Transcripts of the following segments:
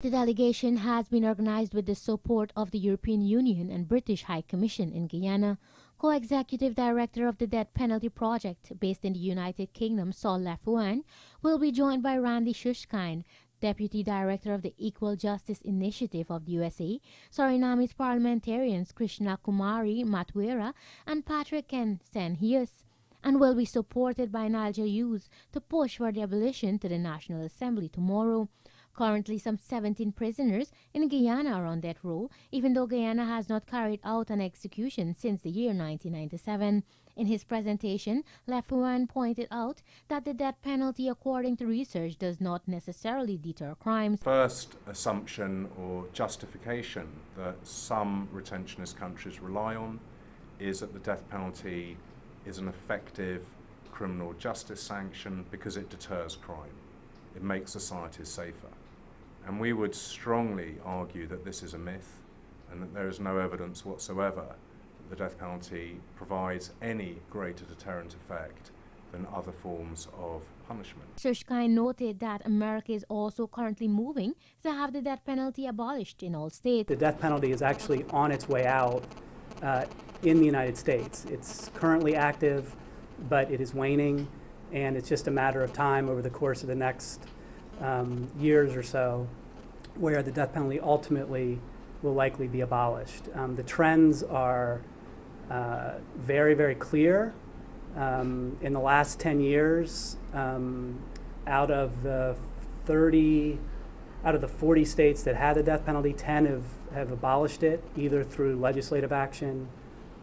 The delegation has been organized with the support of the European Union and British High Commission in Guyana. Co-executive director of the Death Penalty Project, based in the United Kingdom, Saul Lafouin, will be joined by Randy Shushkine, Deputy Director of the Equal Justice Initiative of the USA, Surinami's parliamentarians Krishna Kumari Matuera and Patrick Ken Senhius, and will be supported by Nigel Hughes to push for the abolition to the National Assembly tomorrow. Currently, some 17 prisoners in Guyana are on death row, even though Guyana has not carried out an execution since the year 1997. In his presentation, Lafouin pointed out that the death penalty, according to research, does not necessarily deter crimes. First assumption or justification that some retentionist countries rely on is that the death penalty is an effective criminal justice sanction because it deters crime. It makes societies safer. And we would strongly argue that this is a myth and that there is no evidence whatsoever that the death penalty provides any greater deterrent effect than other forms of punishment. Shushkine noted that America is also currently moving to have the death penalty abolished in all states. The death penalty is actually on its way out in the United States. It's currently active, but it is waning, and it's just a matter of time over the course of the next years or so where the death penalty ultimately will likely be abolished. The trends are very, very clear. In the last 10 years, out of the 40 states that had the death penalty, 10 have abolished it, either through legislative action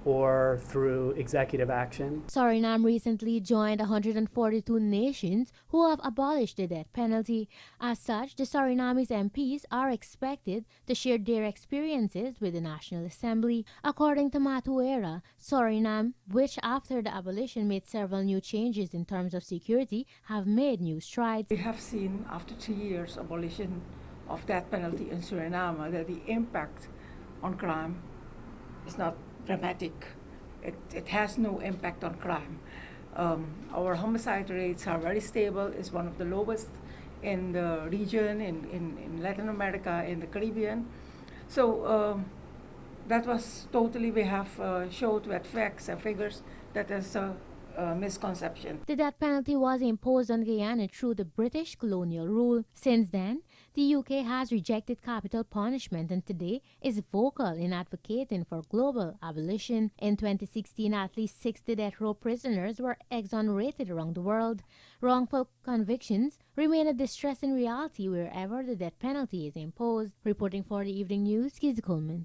or through executive action. Suriname recently joined 142 nations who have abolished the death penalty. As such, the Surinamese MPs are expected to share their experiences with the National Assembly. According to Matuera, Suriname, which after the abolition made several new changes in terms of security, have made new strides. We have seen after 2 years abolition of death penalty in Suriname that the impact on crime is not dramatic. It has no impact on crime. Our homicide rates are very stable. It's one of the lowest in the region, in Latin America, in the Caribbean. So that was totally, we have showed with facts and figures that is a misconception. The death penalty was imposed on Guyana through the British colonial rule. Since then, the UK has rejected capital punishment and today is vocal in advocating for global abolition. In 2016, at least 60 death row prisoners were exonerated around the world. Wrongful convictions remain a distressing reality wherever the death penalty is imposed. Reporting for the Evening News, Kizzy Coleman.